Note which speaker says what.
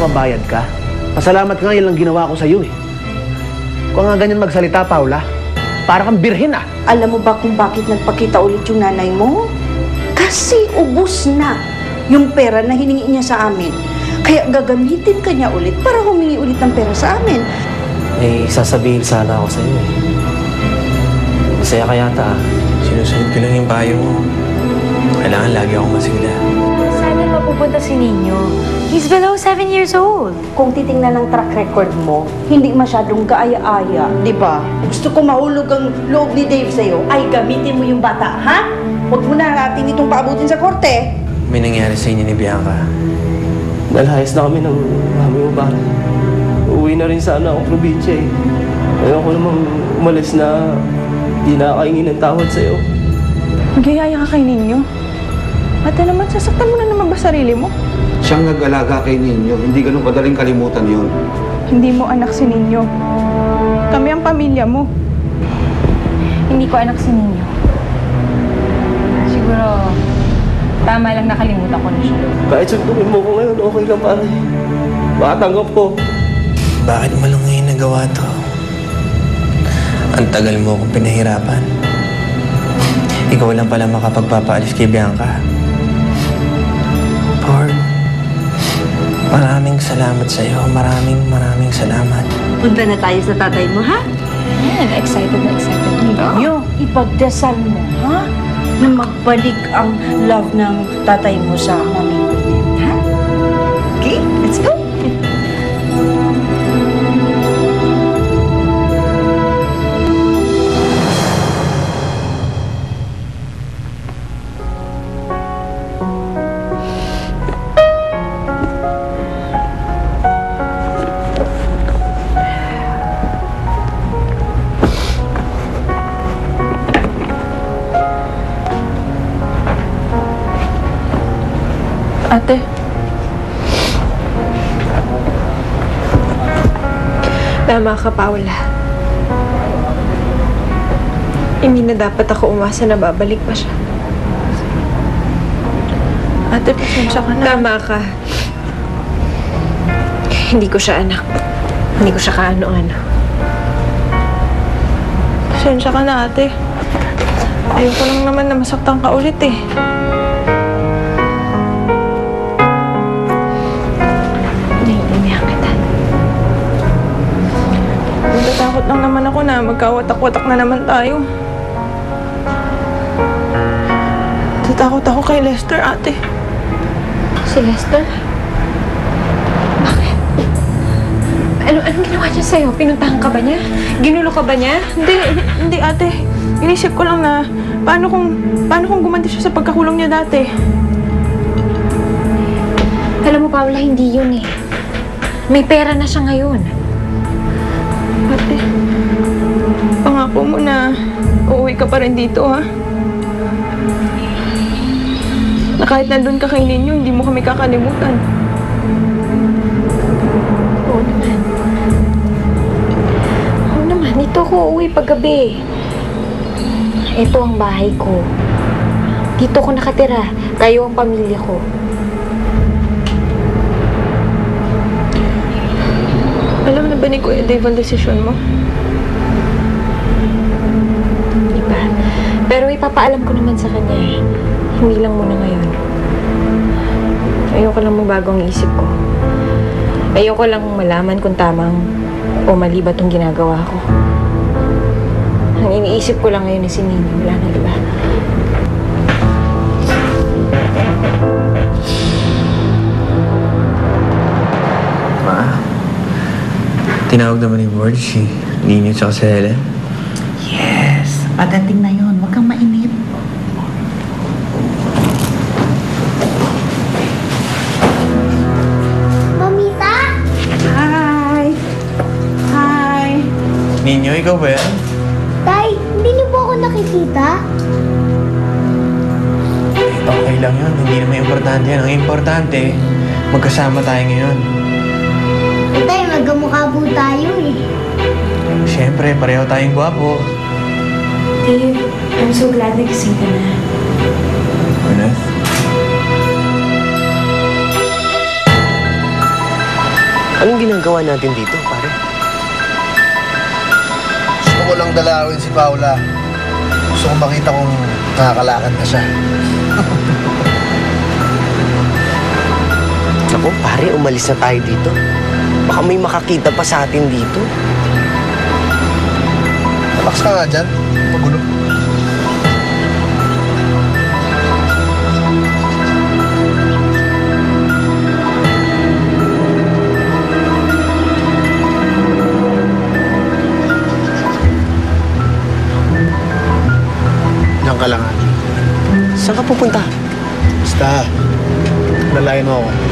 Speaker 1: nagpapabayad ka. Pasalamat nga yan lang ginawa ko sa'yo eh. Kung nga ganyan magsalita, Paula, para kang birhen ah.
Speaker 2: Alam mo ba kung bakit nagpakita ulit yung nanay mo? Kasi ubos na yung pera na hiningi niya sa amin. Kaya gagamitin ka niya ulit para humingi ulit ng pera sa amin.
Speaker 3: Eh, sasabihin sana ako sa'yo eh. Masaya ka yata ah.
Speaker 4: Sinusunod ko lang yung payo mo. Kailangan lagi akong masigla.
Speaker 5: Saan na mapupunta si Ninyo? He's below 7 years old.
Speaker 2: Kung titingnan ng track record mo, hindi masyadong kaaya-aya, di ba? Gusto ko mahulog ang loob ni Dave sa'yo, ay gamitin mo yung bata, ha? Huwag mo na natin itong paabutin sa korte.
Speaker 4: May nangyari sa inyo ni Bianca.
Speaker 3: Nalhayas na kami ng mami mo ba? Uuwi na rin sana akong probinsya eh. Ayoko namang umalis na di nakakaingin ng tawad sa'yo.
Speaker 6: Magyayaya ka kay Ninyo. Ate naman, sasaktan mo na naman ba sarili mo?
Speaker 7: Siyang nag-alaga kay Ninyo, hindi ganun kadaling kalimutan yun.
Speaker 6: Hindi mo anak si Ninyo. Kami ang pamilya mo.
Speaker 5: Hindi ko anak si Ninyo. Siguro, tama lang nakalimutan ko na siya.
Speaker 3: Kahit suntukin mo ko ngayon, okay lang pare. Makatanggap ko.
Speaker 4: Bakit mo lang ngayon nagawa to? Ang tagal mo akong pinahirapan. Ikaw lang pala makapagpapaalis kay Bianca. Lord, maraming salamat sa iyo. Maraming salamat.
Speaker 2: Punta na tayo sa tatay mo, ha?
Speaker 5: Yan, excited na excited.
Speaker 2: Ninyo, ipagdasal mo, ha? Na magbalik ang love ng tatay mo sa mami mo, ha? Okay, let's go!
Speaker 6: Ate.
Speaker 8: Tama ka, Paula. Hindi na dapat ako umasa na babalik pa siya.
Speaker 6: Ate, pasensya ka na.
Speaker 8: Tama ka. Hindi ko siya anak. Hindi ko siya kaano-ano.
Speaker 6: Pasensya ka na, ate. Ayoko lang naman na masaktan ka ulit eh.
Speaker 8: Naiintindihan kita.
Speaker 6: Natatakot lang naman ako na magkawatak-watak na naman tayo. Natatakot ako kay Lester, ate.
Speaker 8: Si Lester? Bakit? Anong ginawa niya sa'yo? Pinuntahan ka ba niya? Ginulo ka ba niya?
Speaker 6: Hindi, ate. Inisip ko lang na paano kung gumanti siya sa pagkakulong niya dati.
Speaker 8: Alam mo, Paula, hindi yun eh. May pera na siya ngayon.
Speaker 6: Ate, pangako mo na uuwi ka pa rin dito, ha? Na kahit nandun ka kay Ninyo, hindi mo kami kakalimutan.
Speaker 8: Oo naman. Oo naman. Dito ako uuwi paggabi. Ito ang bahay ko. Dito ako nakatira. Tayo ang pamilya ko.
Speaker 6: Alam na ba ni Kuya Dave ang desisyon mo?
Speaker 8: Di ba? Pero ipapaalam ko naman sa kanya. Hindi lang muna ngayon. Ayoko lang magbago ang isip ko. Ayoko lang malaman kung tamang o mali ba itong ginagawa ko. Ang iniisip ko lang ngayon na si Nini. Wala na, di ba?
Speaker 4: Ma, tinawag naman ni Ward si Nino tsaka si Helen.
Speaker 9: Yes, padating na yun. Huwag kang mainip.
Speaker 10: Mamita?
Speaker 6: Hi! Hi!
Speaker 4: Nino, ikaw ba yan?
Speaker 10: Tay, hindi niyo po ako nakikita?
Speaker 4: Okay lang yun. Hindi naman importante yan. Ang importante, magkasama tayo ngayon.
Speaker 10: Tay, magkamukha po tayo eh.
Speaker 4: Siyempre, pareho tayong gwapo.
Speaker 5: Dave, I'm so glad nagising ka na.
Speaker 4: Gwyneth?
Speaker 3: Anong ginagawa natin dito, pare?
Speaker 1: Gusto ko lang dalawin si Paula. Gusto ko makita kung nakakalakad na siya.
Speaker 3: Naku, pare, umalis na tayo dito. Baka may makakita pa sa atin dito.
Speaker 1: Relax ka nga dyan. Magulo. Diyan ka lang, Ate.
Speaker 3: Saan ka pupunta?
Speaker 1: Basta, lalayan mo ako.